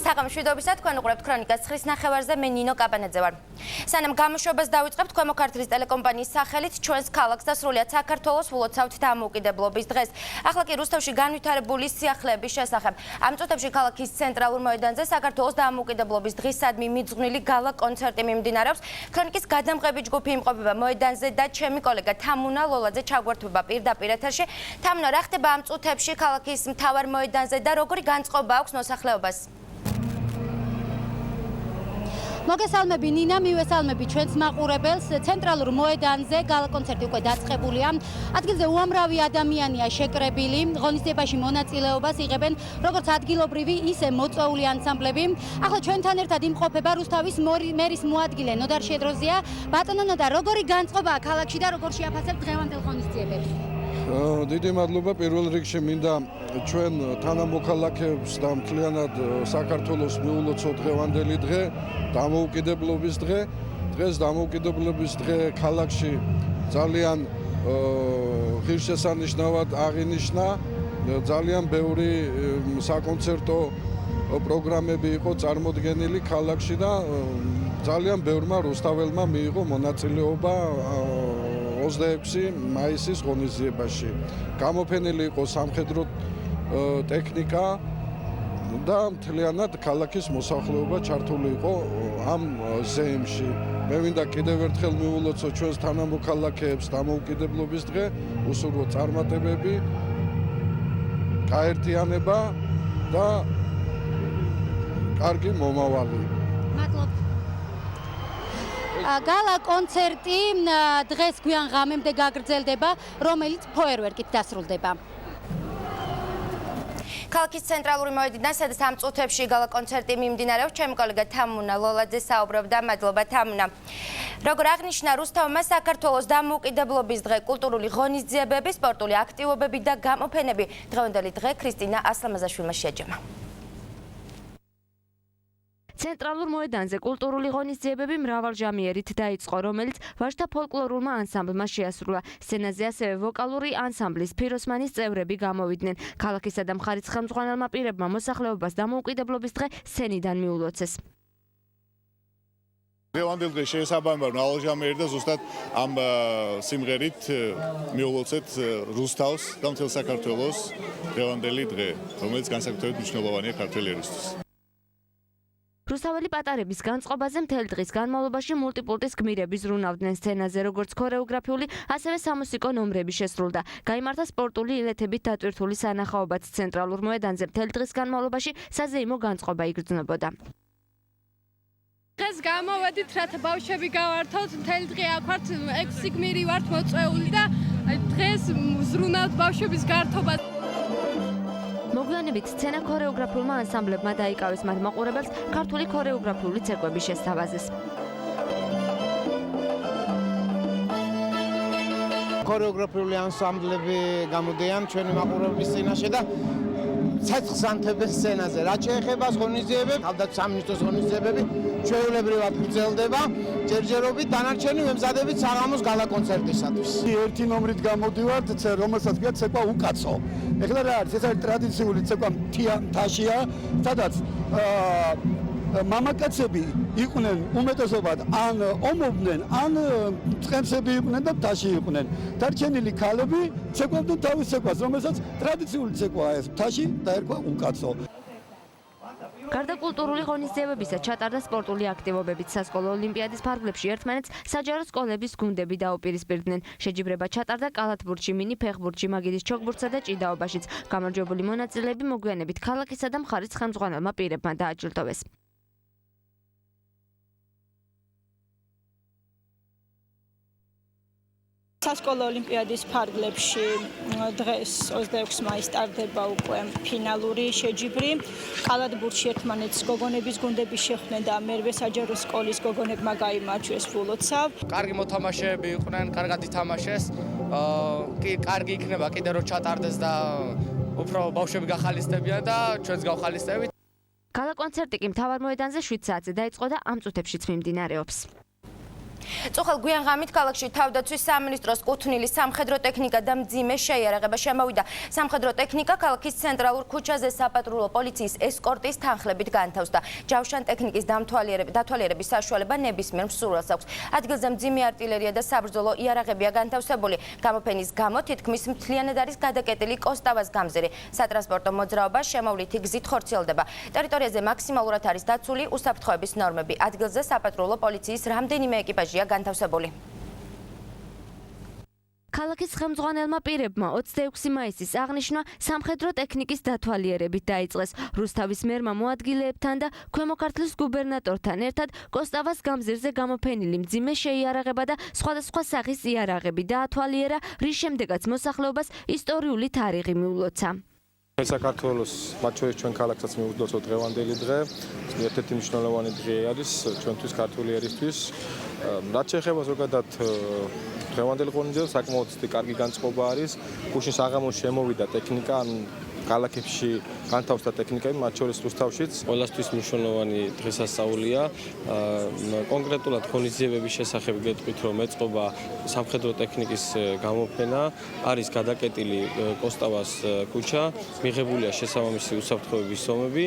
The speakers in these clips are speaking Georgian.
საღამშვიდობისა თქვენ უყურებთ ქრონიკას ხრის ნახევარზე მე ნინო კაპანაძე ვარ. სანამ გამოშვებას დავიწყებთ ქვემო ქართლის ტელეკომპანიის სახელით ჩვენს ქალაქს და სრულიად საქართველოს ვლოცავთ დამოუკიდებლობის დღეს. ახლა კი რუსთავში განვითარებული სიახლეების შესახებ. ამ წუთებში ქალაქის ცენტრალურ მოედანზე საქართველოს დამოუკიდებლობის დღისადმი მიძღვნილი გალა კონცერტი მიმდინარეობს. ქრონიკის გადამღები ჯგუფი იმყოფება მოედანზე და ჩემი კოლეგა თამუნა ლოლაძე ჩაგვერთვება პირდაპირ ეთერში. თამუნა, რა ხდება ამ წუთებში ქალაქის მთავარ მოედანზე და როგორი განწყობა აქვს მოსახლეობას? მოგესალმები ნინა, მივესალმები ჩვენს მაყურებელს. ცენტრალურ მოედანზე გალა კონცერტი უკვე დაწყებულია. ადგილზე უამრავი ადამიანია შეკრებილი. ღონისძიებაში მონაწილეობას იღებენ როგორც ადგილობრივი, ისე მოწვეული ანსამბლები. ახლა ჩვენთან ერთად იმყოფება რუსთავის მერის მოადგილე ნოდარ შედროზია. ბატონო ნოდარ, როგორი განწყობაა ქალაქში და როგორ შეაფასებთ დღევანდელ ღონისძიებებს? დიდი მადლობა. პირველ რიგში მინდა ჩვენ თანამოქალაქეებს და მთლიანად საქართველოს მიულოცოთ დღევანდელი დღე, დამოუკიდებლობის დღე. დღეს დამოუკიდებლობის დღე ქალაქში ძალიან ღირსშესანიშნავად აღინიშნა. ძალიან ბევრი საკონცერტო პროგრამები იყო წარმოდგენილი ქალაქში და ძალიან ბევრმა რუსთაველმა მიიღო მონაწილეობა 26 მაისის ღონისძიებაში. გამოფენილი იყო სამხედრო ტექნიკა და მთლიანად ქალაქის მოსახლეობა ჩართული იყო ამ ზეიმში. მე მინდა კიდევ ერთხელ მიულოცო ჩვენს თანამოქალაქეებს დამოუკიდებლობის დღე, უსურვო წარმატებები, გაერთიანება და კარგი მომავალი. მადლობთ. გალა კონცერტი დღეს გვიან ღამემდე გაგრძელდება, რომელიც ფოიერვერკით დასრულდება. ქალაქის ცენტრალური მოედანიდან, სადაც ამ წუთებში გალა კონცერტი მიმდინარეობს, ჩემი კოლეგა თამუნა ლოლაძე საუბრობდა. მადლობა თამუნა. როგორ აღნიშნა რუსთავმა, საქართველოს დამოუკიდებლობის დღე, კულტურული ღონისძიებები, სპორტული აქტივობები და გამოფენები დღევანდელი დღე ქრისტინა ასლამაზაშვილმა შეაჯამა. ცენტრალურ მოედანზე კულტურული ღონისძიებები მრავალჟამიერით დაიწყო, რომელიც ვაჟთა ფოლკლორულმა ანსამბლმა შეასრულა. სცენაზე ასევე ვოკალური ანსამბლის ფიროსმანის წევრები გამოვიდნენ. ქალაქისა და მხარის ხელმძღვანელმა პირებმა მოსახლეობას დამოუკიდებლობის დღე სცენიდან მიულოცეს. დღევანდელ დღეს შეესაბამება მრავალჟამიერი და ზუსტად ამ სიმღერით მიულოცეთ რუსთავს და მთელ საქართველოს დღევანდელი დღე, რომელიც განსაკუთრებით მნიშვნელოვანია ქართველი ერისთვის. რუსთაველი პატარების განწყობაზე მთელი დღის განმავლობაში მულტიპულტის გმირები ზრუნავდნენ სცენაზე, როგორც ქორეოგრაფიული, ასევე სამუსიკო ნომრები შესრულდა. გაიმართა სპორტული ილეთებით დატვირთული სანახაობაც ცენტრალურ მოედანზე მთელი დღის განმავლობაში საზეიმო განწყობა იგრძნობოდა. დღეს გამოვედით, რათა ბავშვები გავართოთ, მთელი დღე აქ ვართ, 6 გმირი ვართ მოწვეული და დღეს ზრუნავთ ბავშვების გართობა. მოგვიანებით სცენა ქორეოგრაფიულმა ანსამბლებმა დაიკავეს მათ მაყურებელს ქართული ქორეოგრაფიული ცეკვების შესთავაზეს. ქორეოგრაფიული ანსამბლები გამოდიან ჩვენი მაყურებლების წინაშე და ცეცხლს ანთებენ სცენაზე. რაც შეეხება ღონისძიებებს, ალბათ სამინისტროს ღონისძიებები ჩვეულებრივად გრძელდება. ჯერჯერობით დანარჩენი ვემზადებით საღამოს გალა კონცერტისათვის. ერთი ნომრით გამოდივართ, რომელსაც ქვია ცეკვა უკაცო. ეხლა რა არის? ეს არის ტრადიციული ცეკვა მთაშია, სადაც მამაკაცები იყვნენ უმეტესობად ან ომობდნენ, ან წყემსები იყვნენ და მთაში იყვნენ. დარჩენილი ქალები ცეკვავდნენ თავის ცეკვას, რომელსაც ტრადიციული ცეკვაა ეს მთაში დაერქვა უკაცო. გარდა კულტურული ღონისძიებებისა ჩატარდა სპორტული აქტივობებიც. სასკოლო ოლიმპიადის ფარგლებში ერთმანეთს საჯარო სკოლების გუნდები დაუპირისპირდნენ. შეჯიბრება ჩატარდა კალათბურთში, მინი ფეხბურთში, მაგიდის ჩოგბურთსა და ჭიდაობაშიც. გამარჯვებული მონაწილეები მოგვიანებით ქალაქისა და მხარის ხელმძღვანელმა პირებმა დააჯილდოვეს. სასკოლო ოლიმპიადის ფარგლებში დღეს 26 მაისს სტარდება უკვე ფინალური შეჯიბრი. კალათბურთში ერთმანეთს გოგონების გუნდები შეხვდნენ და მერვე საჯარო სკოლის გოგონებმა გაიმარჯვეს ვულოცავ. კარგი მოთამაშეები იყვნენ, კარგად ითამაშეს. კარგი იქნება კიდე რომ ჩატარდეს და უფრო ბავშვები გახალისდებიან და ჩვენც გავხალისდებით. გალა კონცერტი კი მთავარ მოედანზე 7 საათზე დაიწყო და ამ წუთებშიც მიმდინარეობს. წუხელ გვიან ღამით ქალაქში თავდაცვის სამინისტროს კუთვნილი სამხედრო ტექნიკა და მძიმე შეიარაღება შემოვიდა. სამხედრო ტექნიკა ქალაქის ცენტრალურ ქუჩაზე საპატრულო პოლიციის ესკორტის თანხლებით განთავსდა. ჯავშან ტექნიკის დათვალიერების საშუალება ნებისმიერ მსურველს აქვს. ადგილზე მძიმე артиლერია და საბრძოლო იარაღებია განთავსებული. გამოფენის გამო თითქმის მთლიანად არის გადაკეტილი კოსტავას გამზირი. სატრანსპორტო მოძრაობა შემოვლითი გზით ხორციელდება. ტერიტორიაზე მაქსიმალურად არის დაცული უსაფრთხოების ნორმები. ადგილზე საპატრულო პოლიციის რამდენიმე ეკიპაჟია განთავსებული. ქალაქის ხელმძღვანელმა პირებმა 26 მაისის აღნიშვნა სამხედრო ტექნიკის დათვალიერებით დაიწყეს. რუსთავის მერმა მოადგილეებთან და ქვემო ქართლის გუბერნატორთან ერთად კოსტავას გამზირზე გამოფენილი მძიმე შეიარაღება და სხვადასხვა სახის იარაღები დაათვალიერა, რის შემდეგაც მოსახლეობას ისტორიული თარიღი მიულოცა. საქართველოს, მათ შორის ჩვენ ქალაქსაც მიუძღვოთ დღევანდელი დღე. ერთ-ერთი მნიშვნელოვანი დღე არის ჩვენთვის ქართული ერისთვის. რაც შეეხება ზოგადად დღევანდელ ღონისძიებას, საკმაოდ კარგი განწყობა არის. გუშინ საღამოს შემოვიდა ტექნიკა, ქალაქებში განთავსდა ტექნიკები, მათ შორის რუსთავშიც. ყველასთვის მნიშვნელოვანი დღესასწაულია. კონკრეტულად ღონისძიებების შესახებ გეტყვით, რომ ეწყობა სამხედრო ტექნიკის გამოფენა, არის გადაკეტილი კოსტავას ქუჩა, მიღებულია შესაბამისი უსაფრთხოების ზომები.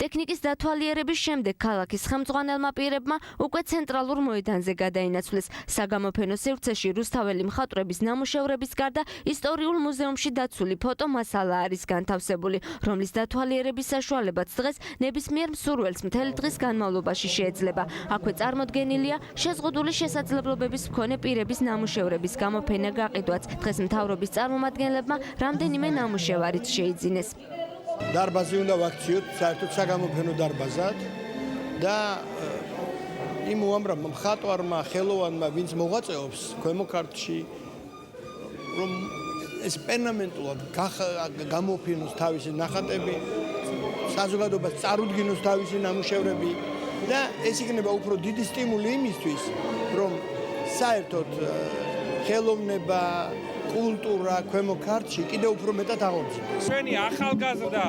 ტექნიკის დათვალიერების შემდეგ ქალაქის ხელმძღვანელმა პირებმა უკვე ცენტრალურ მოედანზე გადაინაცვლეს. საგამოფენო სივრცეში რუსთაველი მხატვრების ნამუშევრების გარდა ისტორიულ მუზეუმში დაცული ფოტომასალა არის განთავსებული, რომლის დათვალიერების საშუალებაც დღეს ნებისმიერ მსურველს მთელი დღის განმავლობაში შეეძლება. აქვე წარმოდგენილია შეზღუდული შესაძლებლობების მქონე პირების ნამუშევრების გამოფენა გაყიდვაც. დღეს მთავრობის წარმომადგენლებმა რამდენიმე ნამუშევარიც შეიძინეს. დარბაზი უნდა ვაქციოთ საერთოდ საგამოფენო დარბაზად და იმ უამრავ მხატვარმა, ხელოვანმა, ვინც მოღვაწეობს ქვემო ქართლში, რომ ეს პერმანენტულად გამოფინოს თავისი ნახატები, საზოგადოებას წარუდგინოს თავისი ნამუშევრები და ეს იქნება უფრო დიდი სტიმული იმისთვის, რომ საერთოდ ხელოვნება კულტურა ქვემო ქართლში კიდევ უფრო მეტად აღორძინოს. ჩვენი ახალგაზრდა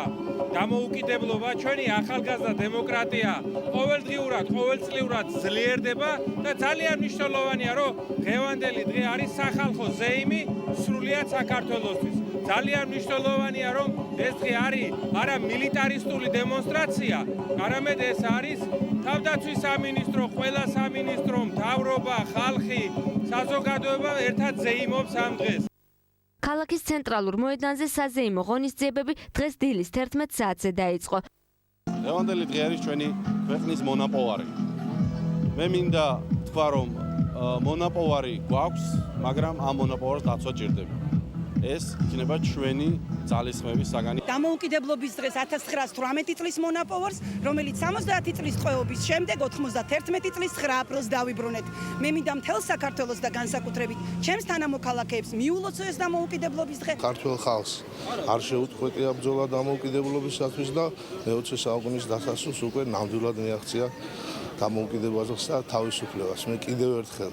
დამოუკიდებლობა, ჩვენი ახალგაზრდა დემოკრატია ყოველდღიურად, ყოველწლიურად ძლიერდება და ძალიან მნიშვნელოვანია, რომ დღევანდელი დღე არის სახალხო ზეიმი სრულიად საქართველოსთვის. ძალიან მნიშვნელოვანია, რომ ეს დღე არის არა მილიტარისტული დემონსტრაცია, არამედ ეს არის თავდაცვის სამინისტრო, ყველა სამინისტრო, მთავრობა, ხალხი, საზოგადოება ერთად ზეიმობს ამ დღეს. ქალაქის ცენტრალურ მოედანზე საზეიმო ღონისძიებები დღეს დილის 11 საათზე დაიწყო. დღევანდელი დღე არის ჩვენი ქვეყნის მონაპოვარი. მე მინდა თქვა, რომ მონაპოვარი გვაქვს, მაგრამ ამ მონაპოვარს დაცვა ჭირდება. ეს იქნება ჩვენი ძალისხმევის საგანი. დამოუკიდებლობის დღეს 1918 წლის მონაპოვარს, რომელიც 70 წლის ტყვეობის შემდეგ 91 წლის 9 აპრილს დავიბრუნეთ. მე მინდა მთელ საქართველოს და განსაკუთრებით ჩემს თანამოქალაქეებს მიულოცო ეს დამოუკიდებლობის დღე. ქართულ ხალხს არ შეუწყვეტია ბრძოლა დამოუკიდებლობისათვის და მე-20 საუკუნის დასასრულს უკვე ნამდვილად მიაღწია დამოუკიდებლობას და თავისუფლებას. მე კიდევ ერთხელ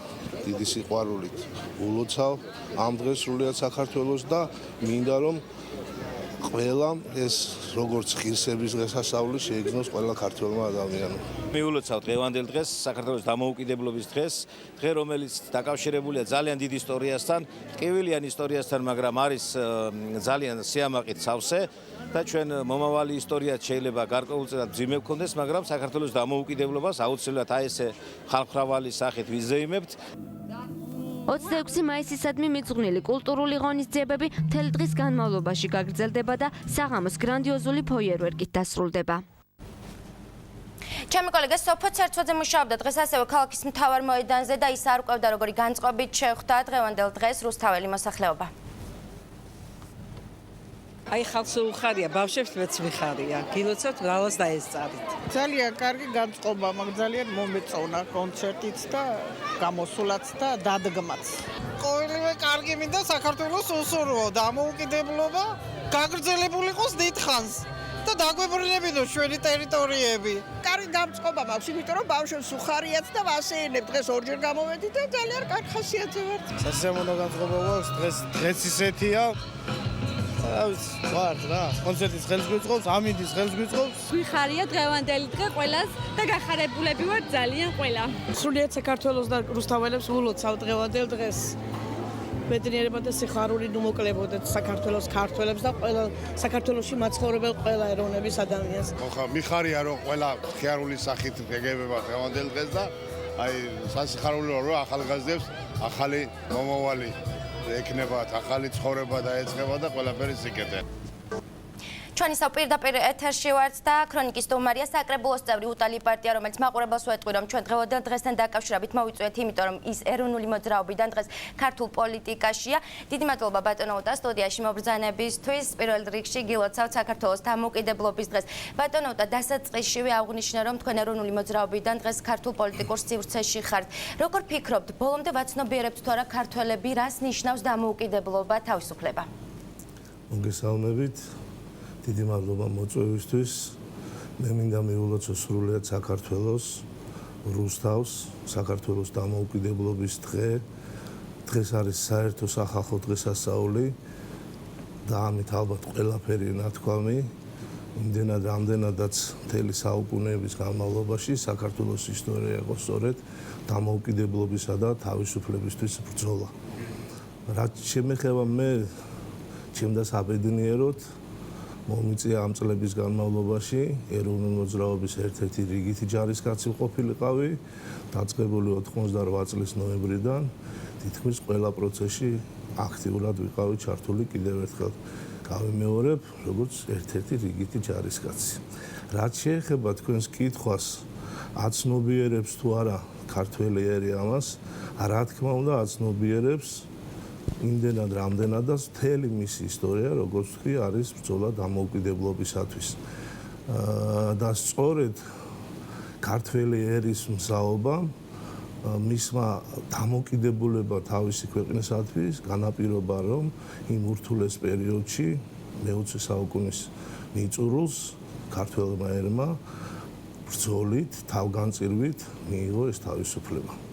დიდი სიყვარულით ულოცავ ამ დღეს სრულიად საქართველოს და მინდა რომ ყველამ ეს როგორც ღირსების დღესასწაული შეიგრძნოს ყველა ქართველმა ადამიანმა. მიულოცავ დღევანდელ დღეს, საქართველოს დამოუკიდებლობის დღეს, დღე რომელიც დაკავშირებულია ძალიან დიდ ისტორიასთან, ტკივილიან ისტორიასთან, მაგრამ არის ძალიან სიამაყით სავსე და ჩვენ მომავალი ისტორიაც შეიძლება გარკვეულწილად მძიმე გქონდეს, მაგრამ საქართველოს დამოუკიდებლობას აუცილებლად აი ესე ხალხმრავალი სახით ვიზეიმებთ. 26 მაისისადმი მიძღვნილი კულტურული ღონისძიებები მთელი დღის განმავლობაში გაგრძელდება და საღამოს გრანდიოზული ფოიერვერკით დასრულდება. ჩემი კოლეგა სოფო ცერცვაძე მუშაობდა დღეს ასევე ქალაქის მთავარ მოედანზე და ის არ უყვევდა როგორი განწყობით შეხვდა დღევანდელ დღეს რუსთაველი მოსახლეობა. აი ხალხს უხარია, ბავშვებს მეც მიხარია. გილოცავთ გალას დაესწარით. ძალიან კარგი განწყობა, მაგ ძალიან მომეწონა კონცერტიც და გამოსულაც და დადგმაც. ყოველივე კარგი მინდა საქართველოს უსურვო, დამოუკიდებლობა გაგრძელებული იყოს დიდხანს და დაგვებრუნებინოს ჩვენი ტერიტორიები. კარგი განწყობა მაქვს, იმიტომ რომ ბავშვებს უხარიათ და ვასეირნებ დღეს ორჯერ გამოვედით და ძალიან კარგი ხასიათზე ვართ. სასიამოვნო განწყობა გვაქვს, დღეს ისეთია. ვარ რა, კონცერტის ხელს გვიწყობს, ამინდის ხელს გვიწყობს. გვიხარია დღევანდელი დღე ყველას და გახარებულები ვართ ძალიან ყველა. სრულიად საქართველოს და რუსთაველებს ვლოცავ დღევანდელ დღეს. ბედნიერება და სიხარული ნუმოკლებოდეთ საქართველოს ქართველებს და ყველა საქართველოში მაცხოვრებელ ყველა ეროვნების ადამიანს. ხა მიხარია რომ ყველა ხიარული სახით ეგებება დღევანდელ დღეს და აი სასიხარულოა რომ ახალგაზრდებს ახალი მომავალი ექნებათ, ახალი ცხოვრება დაეწყება და ყველაფერი სიკეთე. ჩვენი პირდაპირ ეთერში ვართ და ქრონიკის სტუმარია საკრებულოს წევრი უტალი პარტია, რომელიც მაყურებელს უეტყვი, რომ ჩვენ დღევანდელ დღესთან დაკავშირებით მოვიწვიეთ, იმიტომ რომ ის ეროვნული მოძრაობიდან დღეს ქართულ პოლიტიკაშია. დიდი მადლობა ბატონო უტა სტუდიაში მობრძანებისთვის. პირველ რიგში გილოცავთ საქართველოს დამოუკიდებლობის დღეს. ბატონო უტა, დასაწყისშივე აღვნიშნე, რომ თქვენ ეროვნული მოძრაობიდან დღეს ქართულ პოლიტიკურ სივრცეში ხართ. როგორ ფიქრობთ, ბოლომდე ვაცნობიერებთ თუ არა ქართველები, რას ნიშნავს დამოუკიდებლობა, თავისუფლება? მოგესალმებით. დიდი მადლობა მოწვევისთვის. მე მინდა მივულოცო სრულიად საქართველოს, რუსთავს, საქართველოს დამოუკიდებლობის დღე. დღეს არის საერთო სახალხო დღესასწაული და ამით ალბათ ყველაფერი ნათქვამი. იმდენად რამდენადაც მთელი საუკუნეების განმავლობაში საქართველოს ისტორია იყო სწორედ დამოუკიდებლობისა და თავისუფლებისთვის ბრძოლა. რაც შემეხება მე ჩემს აბედნიეროდ მომიწია ამ წლების განმავლობაში ეროვნული მოძრაობის ერთ-ერთი რიგითი ჯარისკაცი ყოფილიყავი, დაწყებული 88 წლის ნოემბრიდან თითქმის ყველა პროცესში აქტიურად ვიყავი ჩართული კიდევ ერთხელ გავიმეორებ, როგორც ერთ-ერთი რიგითი ჯარისკაცი. რაც შეეხება თქვენს კითხვას, აცნობიერებს თუ არა ქართველი ერი ამას, რა თქმა უნდა აცნობიერებს იმდენად რამდენადაც მთელი მისი ისტორია, როგორც თქვი, არის ბრძოლა დამოუკიდებლობისათვის. და სწორედ ქართველი ერის მზაობა მისმა დამოუკიდებულება თავისი ქვეყნისათვის განაპირობა, რომ იმ ურთულეს პერიოდში მე-20 საუკუნის მიწურულს ქართველმა ერმა ბრძოლით, თავგანწირვით მიიღო ეს თავისუფლება.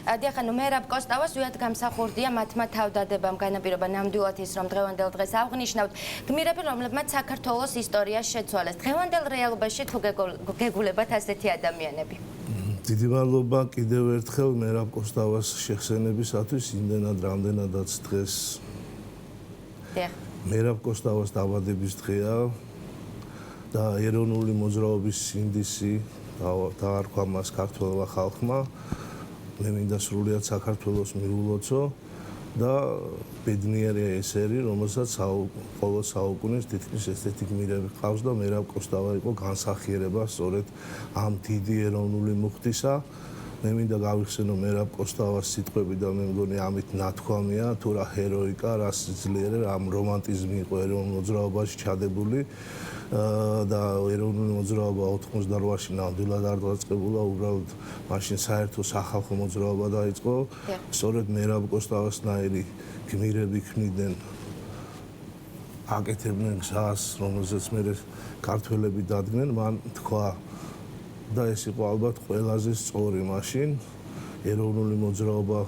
დიახ, მერაბ კოსტავას ზუსტად გამსახურდია მათმა თავდადებამ განაპირობა ნამდვილად ის, რომ დღევანდელ დღეს აღნიშნავთ გმირები, რომლებმაც საქართველოს ისტორია შეცვალეს. დღევანდელ რეალობაში თუ გეგულებათ ასეთი ადამიანები? დიდი მადლობა კიდევ ერთხელ მერაბ კოსტავას შეხსენებისათვის, იმდენად რამდენადაც დღეს მერაბ კოსტავას დაბადების დღეა და ეროვნული მოძრაობის სინდისი დაარქვა მას ქართველმა ხალხმა. მე მინდა სრულიად საქართველოს მიულოცო და ბედნიერია ეს ერი, რომელსაც ყოველ საუკუნეს თითქმის ესეთი გმირები ყავს და მერაბ კოსტავა იყო განსახიერება სწორედ ამ დიდი ეროვნული მუხტისა. მე მინდა გავიხსენო მერაბ კოსტავას სიტყვები და მე მგონი ამით ნათქვამია თუ რა ჰეროიკა, რა სიძლიერე, რა რომანტიზმი იყო ეროვნულ მოძრაობაში ჩადებული. და ეროვნული მოძრაობა 88-ში ნამდვილად არ დაწყებულა, უბრალოდ მაშინ საერთო სახალხო მოძრაობა დაიწყო. სწორედ მერაბ კოსტავასნაირი გმირები ქმნიდნენ, აკეთებდნენ გზას, რომელზეც მე ქართველები დადგნენ, მან თქვა და ეს იყო ალბათ ყველაზე სწორი მაშინ ეროვნული მოძრაობა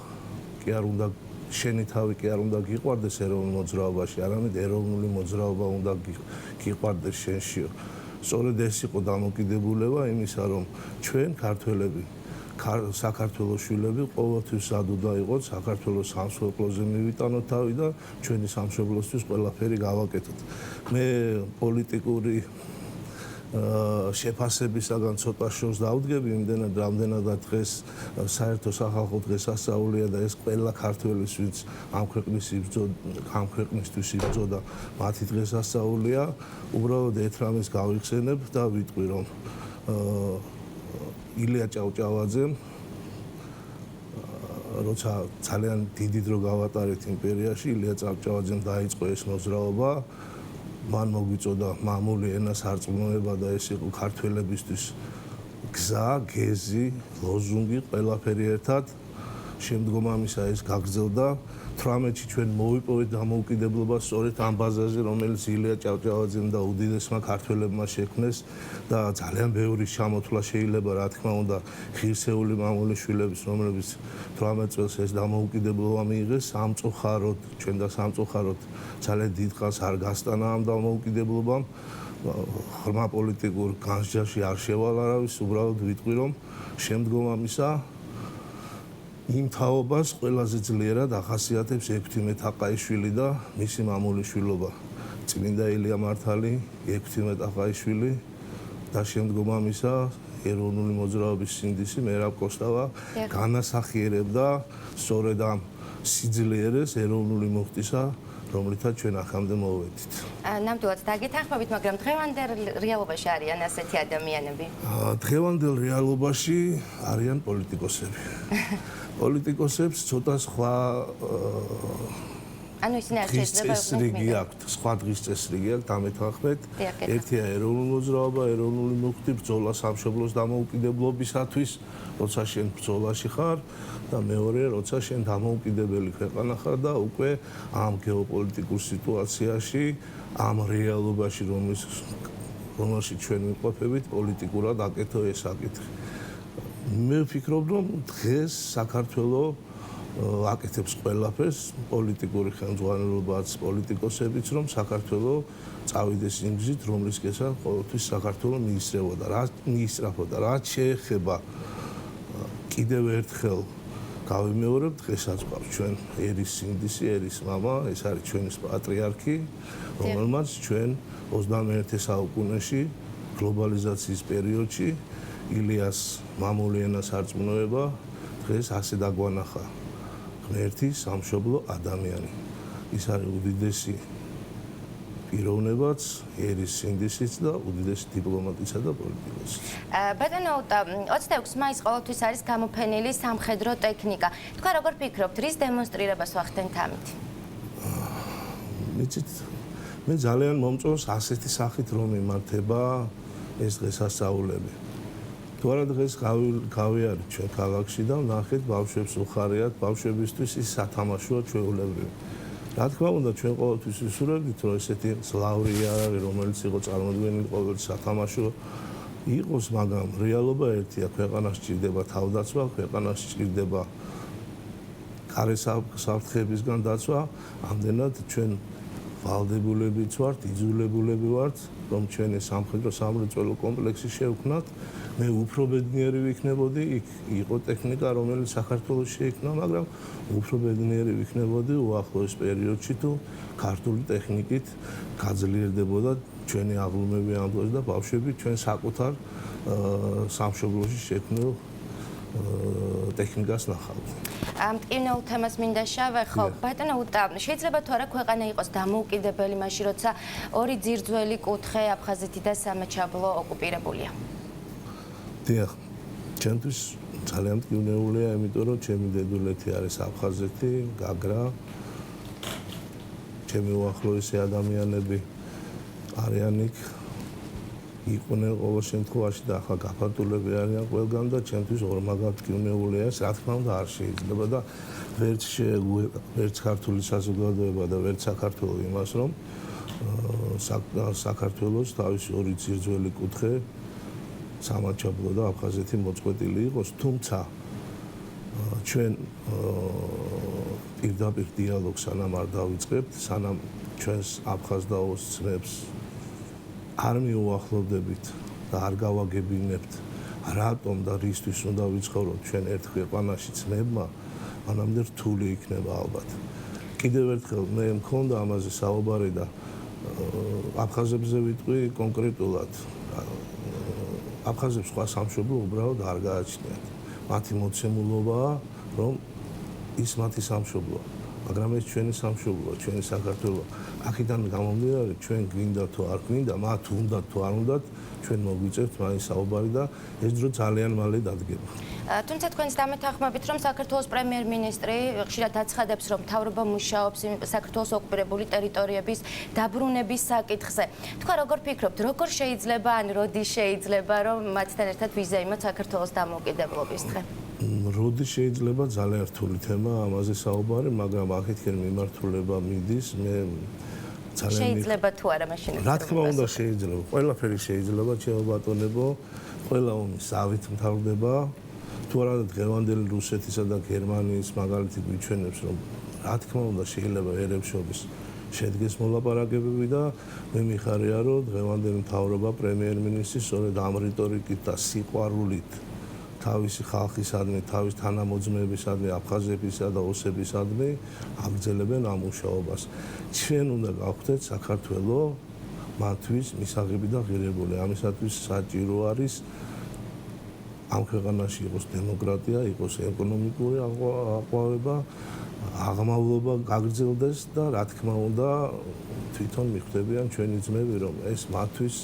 კი არ უნდა შენი თავი კი არ უნდა გიყვარდეს ეროვნულ მოძრაობაში, არამედ ეროვნული მოძრაობა უნდა გიყვარდეს შენშიო. სწორედ ეს იყო დამოკიდებულება იმისა, რომ ჩვენ ქართველები, საქართველოს შვილები ყოველთვის სად უნდა იყოთ საქართველოს სამშობლოზე მივიტანოთ თავი და ჩვენი სამშობლოსთვის ყველაფერი გავაკეთოთ. მე პოლიტიკური შეფასებისაგან ცოტა შორს დავდგები, იმდენად რამდენადაც დღეს საერთო სახალხო დღესასწაულია და ეს ყველა ქართველის, ვინც ამ ქვეყნისთვის იბრძოდა, მათი დღესასწაულია. უბრალოდ ერთ რამეს გავიხსენებ და ვიტყვი, რომ ილია ჭავჭავაძემ როცა ძალიან დიდი დრო გავატარეთ იმპერიაში, ილია ჭავჭავაძემ დაიწყო ეს მოძრაობა. მან მოგვიწოდა მამული ენას არწმუნება და ეს იყო ქართველებისთვის გზა, გეზი, ლოზუნგი, ყველაფერი ერთად შემდგომ ამისა ეს გაგრძელდა 18-ში ჩვენ მოვიპოვეთ დამოუკიდებლობა სწორედ ამ ბაზაზე, რომელიც ილია ჭავჭავაძემ და უდიდესმა ქართველებმა შექმნეს და ძალიან ბევრი ჩამოთვლა შეიძლება, რა თქმა უნდა, ღირსეული მამულიშვილების, რომლებიც 18 წელს ეს დამოუკიდებლობა მიიღეს, სამწუხაროდ, ჩვენ და სამწუხაროდ ძალიან დიდ ხანს არ გასტანა ამ დამოუკიდებლობამ. ხმა პოლიტიკურ განსჯაში არ შევალ არავის, უბრალოდ ვიტყვი, რომ შემდგომ ამისა იმ თაობას ყველაზე ძლიერად ახასიათებს ექვთიმე თაყაიშვილი და მისი მამულიშვილობა. წმინდა ილია მართალი, ექვთიმე თაყაიშვილი და შემდგომ ამისა ეროვნული მოძრაობის სინდისი მერაბ კოსტავა განასახიერებდა სწორედ ამ სიძლიერეს ეროვნული მუხტისა, რომლითაც ჩვენ ახამდე მოვედით. ნამდვილად დაგეთანხმებით, მაგრამ დღევანდელ რეალობაში არიან ასეთი ადამიანები? დღევანდელ რეალობაში არიან პოლიტიკოსები. პოლიტიკოსებს ცოტა სხვა ანუ ისინი არ შეიძლება წესრიგი აქვთ, სხვა დღის წესრიგი აქვთ, ამეთანხმეთ. ერთია ეროვნული მოძრაობა, ეროვნული მუხტი, ბრძოლა სამშობლოს დამოუკიდებლობისათვის, როცა შენ ბრძოლაში ხარ და მეორეა, როცა შენ დამოუკიდებელი ქვეყანა ხარ და უკვე ამ გეოპოლიტიკურ სიტუაციაში, ამ რეალობაში, რომელშიც ჩვენ ვიმყოფებით, პოლიტიკურად აკეთო ეს საკითხი. მე ვფიქრობ, რომ დღეს საქართველოს აკეთებს ყველაფერს პოლიტიკური ხელმძღვანელობაც, პოლიტიკოსებიც, რომ საქართველოს წავიდეს იმ გზით, რომლის გესა ყოველთვის საქართველოს მიისწრაფოდა. რაც შეეხება კიდევ ერთხელ გავიმეორებ, დღესაც გვაქვს ჩვენ ერის სინდისი, ერის მამა, ეს არის ჩვენი პატრიარქი, რომელმაც ჩვენ 21 საუკუნეში გლობალიზაციის პერიოდში ილიას მამული ენას არწმუნოება დღეს ასე დაგვანახა. ღმერთი, სამშობლო, ადამიანი. ის არის უდიდესი პიროვნებაც, ერის სინდისიც და უდიდესი დიპლომატისა და პოლიტიკოსიც. ბატონო, 26 მაისს ყოველთვის არის გამოფენილი სამხედრო ტექნიკა. თქვენ როგორ ფიქრობთ, რის დემონსტრირებას ვახდენთ ამით? მიცით, მე ძალიან მომწონს ასეთი სახით რომ იმართება ეს დღესასწაულები. თუ არა დღეს გავიარეთ ჩვენ ქალაქში და ვნახეთ ბავშვებს უხარიათ, ბავშვებისთვის ის სათამაშოა ჩვეულებრივი. რა თქმა უნდა, ჩვენ ყოველთვის ვისურვებდით, რომ ესეთი სლავრი არ არის, რომელიც იყო წარმოდგენილი ყოველ სათამაშო იყოს, მაგრამ რეალობა ერთია, ქვეყანას სჭირდება თავდაცვა, ქვეყანას სჭირდება კარე საფრთხეებისგან დაცვა, ამდენად ჩვენ ვალდებულებიც ვართ, იძულებულები ვართ, რომ ჩვენი სამხედრო სამრეწველო კომპლექსი შევქმნათ. მე უფრო ბედნიერი ვიქნებოდი, იქ იყო ტექნიკა, რომელიც საქართველოს შეიქმნა, მაგრამ უფრო ბედნიერი ვიქნებოდი უახლოეს პერიოდში თუ ქართული ტექნიკით გაძლიერდებოდა ჩვენი აღლუმები ამ დროს და ბავშვები ჩვენ საკუთარ სამშობლოში შექმნილ ტექნიკას ნახავთ. მტკივნეულ თემას მინდა შევეხო. ბატონო უტა, შეიძლება თუ არა ქვეყანა იყოს დამოუკიდებელი მაშინ, როცა ორი ძირძველი კუთხე აფხაზეთი და სამაჩაბლო ოკუპირებულია? დიახ, ჩემთვის ძალიან მტკივნეულია, იმიტომ რომ ჩემი დედულეთი არის აფხაზეთი, გაგრა. ჩემი უახლოესი ადამიანები არიან იქ. იყვნენ ყოველ შემთხვევაში და ახლა გაფართულები არიან ყველგან და ჩემთვის ორმაგად მტკივნეულია ეს, რა თქმა უნდა, არ შეიძლება და ვერც ქართული საზოგადოება და ვერც საქართველოს იმას, რომ საქართველოს თავისი ორი ძირძველი კუთხე სამაჩაბლო და აფხაზეთი მოწყვეტილი იყოს, თუმცა ჩვენ პირდაპირ დიალოგს სანამ არ დავიწყებთ, სანამ ჩვენს აფხაზ და ოს ძმებს არ მიუახლოვდებით და არ გავაგებინებთ, რატომ და რისთვის უნდა ვიცხოვროთ ჩვენ ერთ ქვეყანაში ძმებმა, მანამდე რთული იქნება ალბათ. კიდევ ერთხელ მე მქონდა ამაზე საუბარი და აფხაზებზე ვიტყვი კონკრეტულად. აფხაზებს სხვა სამშობლო უბრალოდ არ გააჩნიათ. მათი მოცემულობაა, რომ ის მათი სამშობლოა, მაგრამ ეს ჩვენი სამშობლოა, ჩვენი საქართველო. აქედან გამომდინარე, ჩვენ გვინდა თუ არ გვინდა, მათ უნდათ თუ არ უნდათ, ჩვენ მოგვიწევთ მაინც საუბარი და ეს დრო ძალიან მალე დადგება. თუმცა თქვენს დამეთანხმებით, რომ საქართველოს პრემიერ-მინისტრი ხშირად აცხადებს, რომ მთავრობა მუშაობს საქართველოს ოკუპირებული ტერიტორიების დაბრუნების საკითხზე. თქვენ როგორ ფიქრობთ, როგორ შეიძლება ან როდის შეიძლება, რომ მათთან ერთად ვიზა იმოთ საქართველოს დამოუკიდებლობის დღე? როდი შეიძლება ძალიან რთული თემა ამაზე საუბარი, მაგრამ აქეთკენ მიმართულება მიდის, მე ძალიან შეიძლება თუ არა მაშინ. რა თქმა უნდა შეიძლება, ყველაფერი შეიძლება, ჩემო ბატონებო, ყველა ომი ზავით მთავრდება. თუ არა დღევანდელი რუსეთისა და გერმანიის მაგალითი გვიჩვენებს, რომ რა თქმა უნდა შეიძლება ერებშობის შედგეს მოლაპარაკებები და მე მიხარია, რომ დღევანდელი მთავრობა პრემიერ-მინისტრი სწორედ ამ რიტორიკით და სიყვარულით თავისი ხალხისადმი, თავის თანამოძმეებისადმი, აფხაზებისა და ოსებისადმი აგრძელებენ ამ მუშაობას. ჩვენ უნდა გავხდეთ საქართველოს მათთვის მისაღები და ღირებული. ამისათვის საჭირო არის ამ ქვეყანაში იყოს დემოკრატია, იყოს ეკონომიკური აყვავება, აღმავლობა გაგრძელდეს და რა თქმა უნდა თვითონ მიხვდებიან ჩვენი ძმები, რომ ეს მათთვის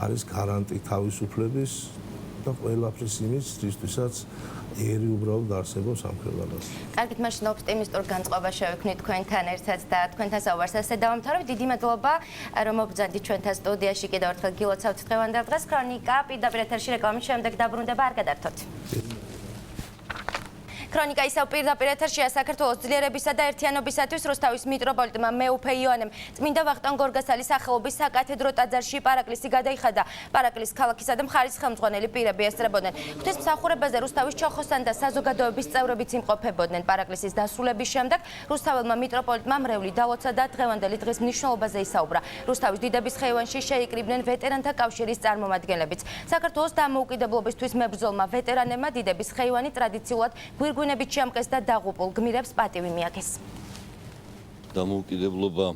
არის გარანტი თავისუფლების და ყველაფრის იმის, რისთვისაც ერი უბრალოდ არსებობს ამ ქვეყანაში. კარგით, მაშინ ოპტიმისტურ განწყობა შევექმნით თქვენთან ერთად და თქვენთან საუბარს ასე დავამთავრებთ. დიდი მადლობა, რომ მობრძანდით ჩვენთან სტუდიაში. კიდევ ერთხელ გილოცავთ დღევანდელ დღეს. ქრონიკა პირდაპირ ეთერში რეკლამის შემდეგ დაბრუნდება, არ გადართოთ. ქრონიკა ისევ პირდაპირ ეთერშია საქართველოს ძლიერებისა და ერთიანობისათვის რუსთავის მიტროპოლიტმა მეუფე იოანემ წმინდა ვახტანგ გორგასალის სახელობის საკათედრო ტაძარში პარაკლისი გადაიხადა. პარაკლის ქალაქისა და მხარის ხელმძღვანელი პირები ესწრებოდნენ. ღვთისმსახურებაზე რუსთავის ჩოხოსან და საზოგადოების წევრებიც იმყოფებოდნენ. პარაკლისის დასრულების შემდეგ რუსთაველმა მიტროპოლიტმა მრევლი დალოცა და დღევანდელი დღის მნიშვნელობაზე ისაუბრა. რუსთავის დიდების ხეივანში შეიკრიბნენ ვეტერანთა კავშირის წარმომადგენლებიც. საქართველოს დამოუკიდებლობისთვის მებრძოლმა ვეტერანებმა დიდების ხეივანი ტრადიციულად გვირგვინებით შეამკეს და დაღუპულ გმირებს პატივი მიაგეს. დამოუკიდებლობა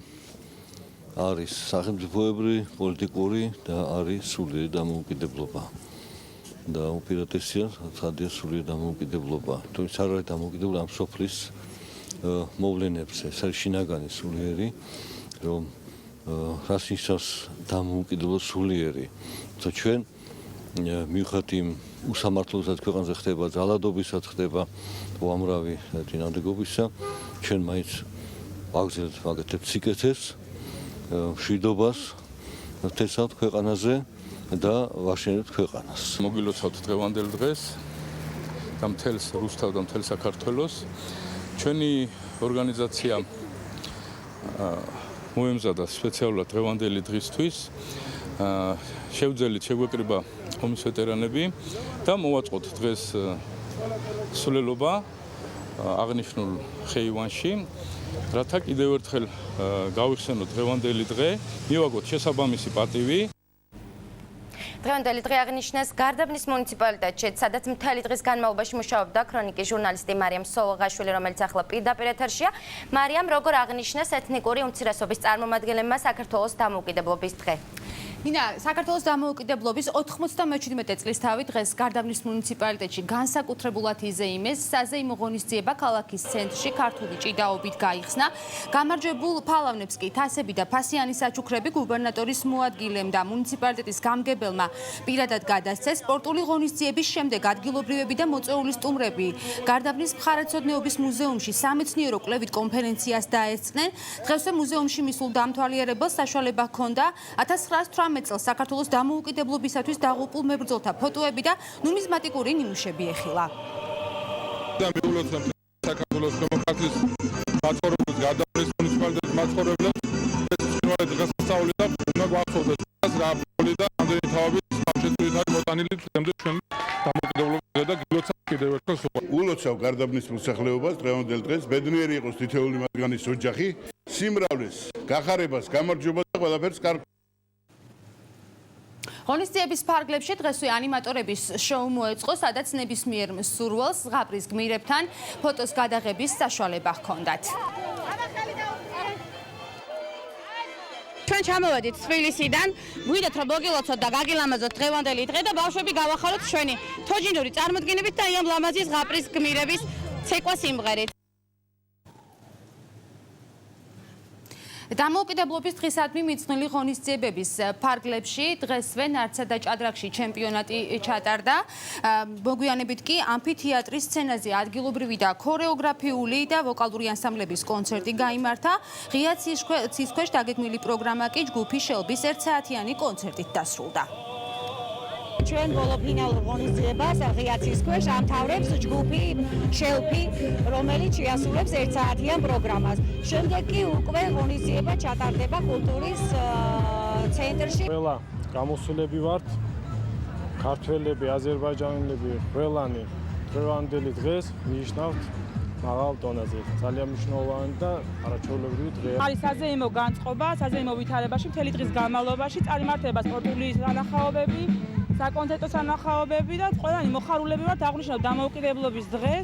არის სახელმწიფოებრივი, პოლიტიკური და არის სულიერი დამოუკიდებლობა. და უპირატესია ცხადია სულიერი დამოუკიდებლობა. თუმცა არ არის დამოუკიდებლობა ამ სოფლის მოვლენებს, ეს არის შინაგანი სულიერი, რომ რას ნიშნავს დამოუკიდებლობა სულიერი. თუმცა ჩვენ მიუხედავად იმ უსამართლოსაც ქვეყანაზე ხდება, ძალადობისაც ხდება, უამრავი წინააღმდეგობისა, ჩვენ მაინც ვაგრძელებთ მაგათებს სიკეთეს, მშვიდობას ვთესავთ ქვეყანაზე და ვაშენებთ ქვეყანას. მოგილოცავთ დღევანდელ დღეს და მთელს რუსთავ და მთელ საქართველოს. ჩვენი ორგანიზაცია მოემზადა სპეციალურად დღევანდელი დღისთვის. შევძელით შეგვეკრიბა ომის ვეტერანები და მოვაწყოთ დღეს სულელობა აღნიშნულ ხეივანში, რათა კიდევ ერთხელ გავიხსენოთ დღევანდელი დღე, მივაგოთ შესაბამისი პატივი. დღევანდელი დღე აღნიშნეს გარდაბნის მუნიციპალიტეტში, სადაც მთელი დღის განმავლობაში მუშაობდა ქრონიკის ჟურნალისტი მარიამ სოლოღაშვილი, რომელიც ახლა პირდაპირ ეთერშია. მარიამ, როგორ აღნიშნეს ეთნიკური უმცირესობის წარმომადგენლებმა საქართველოს დამოუკიდებლობის დღე? ნინა, საქართველოს დამოუკიდებლობის 97 წლის თავი დღეს გარდაბნის მუნიციპალიტეტში განსაკუთრებულად იზეიმეს. საზეიმო ღონისძიება ქალაქის ცენტრში ქართული ჭიდაობით გაიხსნა. გამარჯვებულ ფალავნებს კი თასები და ფასიანი საჩუქრები გუბერნატორის მოადგილემ და მუნიციპალიტეტის გამგებელმა პირადად გადასცეს. სპორტული ღონისძიების შემდეგ ადგილობრივები და მოწვეული სტუმრები გარდაბნის მხარეთმცოდნეობის მუზეუმში სამეცნიერო კვლევით კონფერენციას დაესწრნენ. დღესვე მუზეუმში მისულ დამთვალიერებელს საშუალება ჰქონდა 1918 წელს საქართველოს დამოუკიდებლობისათვის დაღუპულ მებრძოლთა ფოტოები და ნუმიზმატიკური ნიმუშები ეხილა. საქართველოს დემოკრატიის მაცხოვრებლის გარდაბნის მუნიციპალიტეტის მაცხოვრებლებს ეს წინვალე დღესასწაული და უნდა გვახსოვდეს რა პოლი და ამდენი თავების სამშეწირით არის მოტანილი დღემდე ჩვენ დამოუკიდებლობაზე და გილოცავ კიდევ ერთხელ ულოცავ გარდაბნის მოსახლეობას დღევანდელ დღეს ბედნიერი იყოს თითოეული მათგანის ოჯახი, სიმრავლეს, გახარებას, გამარჯვებას და ყველაფერს კარგ ღონისძიების ფარგლებში დღესვე ანიმატორების შოუ მოეწყო, სადაც ნებისმიერ მსურველს ზღაპრის გმირებთან ფოტოს გადაღების საშუალება ჰქონდათ. ჩვენ ჩამოვედით თბილისიდან, გვიდათ რომ მოგილოცოთ და გაგილამაზოთ დღევანდელი დღე და ბავშვები გავახალოთ ჩვენი თოჯინური წარმოდგენებით და ამ ლამაზი ზღაპრის გმირების ცეკვა სიმღერით. დამოუკიდებლობის დღისადმი მიძღვნილი ღონისძიებების ფარგლებში დღესვე ნარცსა და ჭადრაკში ჩემპიონატი ჩატარდა. მოგვიანებით კი ამფითეატრის სცენაზე ადგილობრივი და ქორეოგრაფიული და ვოკალური ანსამბლების კონცერტი გაიმართა. ღია ცის ქვეშ დაგეგმილი პროგრამა კი ჯგუფი შელბის ერთსაათიანი კონცერტით დასრულდა. ჩვენ ბოლო ფინალურ ღონისძიებას ღიაცის ქვეშ ამთავრებს ჯგუფი შელფი, რომელიც შეასრულებს ერთსაათიან პროგრამას. შემდეგ კი უკვე ღონისძიება ჩატარდება კულტურის ცენტრში. ყველა გამოსულები ვართ, ქართველები, აზერბაიჯანელები, ყველანი დღევანდელი დღეს მიიჩნევთ მაღალ დონეზე. ძალიან მნიშვნელოვანი და არაჩვეულებრივი დღეა. არის საზეიმო განწყობა, საზეიმო ვითარებაში მთელი დღის განმავლობაში წარიმართება სპორტული სანახაობები, საკონცერტო სანახაობები და ყველანი მოხარულები ვართ აღნიშნულ დამოუკიდებლობის დღეს.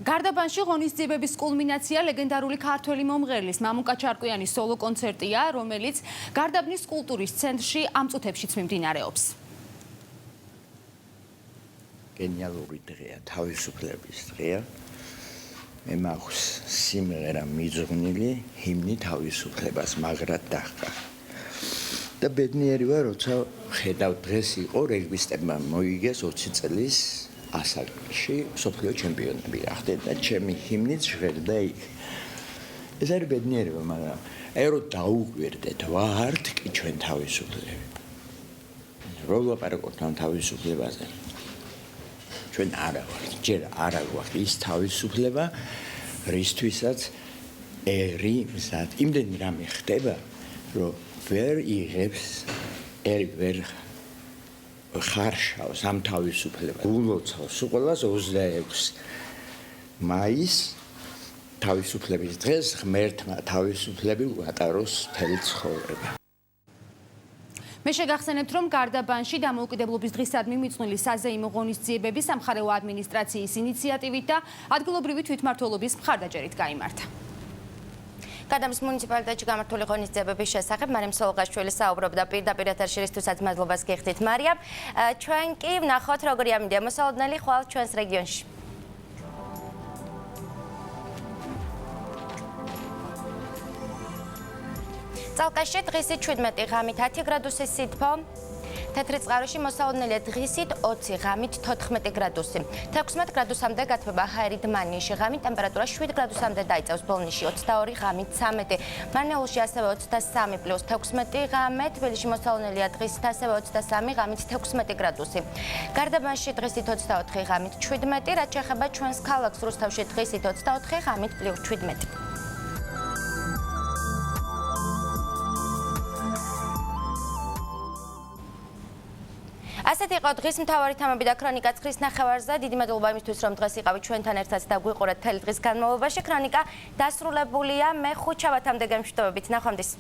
გარდაბანში ღონისძიებების კულმინაცია ლეგენდარული ქართველი მომღერლის მამუკა ჩარკვიანის სოლო კონცერტია, რომელიც გარდაბნის კულტურის ცენტრში ამ წუთებშიც მიმდინარეობს. გენიალური დღეა, თავისუფლების დღეა. მე მაქვს სიმღერა მიძღვნილი ჰიმნი თავისუფლებას მაგრად დაჰყა. და ბედნიერი ვარ, როცა ხედავ დღეს იყო რეგბისტებმა მოიგეს 20 წლის ასაკში მსოფლიო ჩემპიონები ახდენ და ჩემი ჰიმნიც ჟღერდა იქ. ეს არის ბედნიერება, მაგრამ აი რომ დაუგვერდეთ, ვართ კი ჩვენ თავისუფლები. რო ვლაპარაკობთ ამ თავისუფლებაზე. ჩვენ არა ვართ, ჯერ არა გვაქვს ის თავისუფლება, რისთვისაც ერი მზად. იმდენი რამე ხდება, რომ ვერ იღებს ერი ვერ ხარშავს ამ თავისუფლებას. გულოცავს უყოლას 26 მაისს თავისუფლების დღეს ღმერთმა თავისუფლები უატაროს მთელი ცხოვრება. მე შეგახსენებთ, რომ გარდაბანში დამოუკიდებლობის დღისადმი მიძღვნილი საზეიმო ღონისძიებები სამხარეო ადმინისტრაციის ინიციატივით და ადგილობრივი თვითმმართველობის მხარდაჭერით გაიმართა. გარდაბნის მუნიციპალიტეტში გამართული ღონისძიებების შესახებ მარიამ სოლოღაშვილი საუბრობდა პირდაპირ ეთერში, რისთვისაც მადლობას გიხდით მარიამ. ჩვენ კი ვნახოთ, როგორი ამიდია მოსალოდნელი ხვალ ჩვენს რეგიონში. წალკაში დღისით 17 ღამით 10 გრადუსი სითბო, თეთრი წყაროში მოსალოდნელია დღისით 20 ღამით 14 გრადუსი. 16 გრადუსამდე გათბება ჰაერი დმანიაში, ღამით ტემპერატურა 7 გრადუსამდე დაიწევს, ბოლნისში 22 ღამით 13, მარნეულში ასევე 23 პლუს 16 ღამე, თბილისში მოსალოდნელია დღისით ასევე 23 ღამით 16 გრადუსი. გარდაბანში დღისით 24 ღამით 17, რაც შეეხება ჩვენს ქალაქს რუსთავში დღისით 24 ღამით პლუს 17. ასეთი იყო დღის მთავარი თემები და ქრონიკა ცხრის ნახევარზე. დიდი მადლობა იმისთვის, რომ დღეს იყავით ჩვენთან ერთად და გვიყურეთ მთელი დღის განმავლობაში. ქრონიკა დასრულებულია. მე ხუჩავათამდე გემშვიდობებით. ნახვამდის.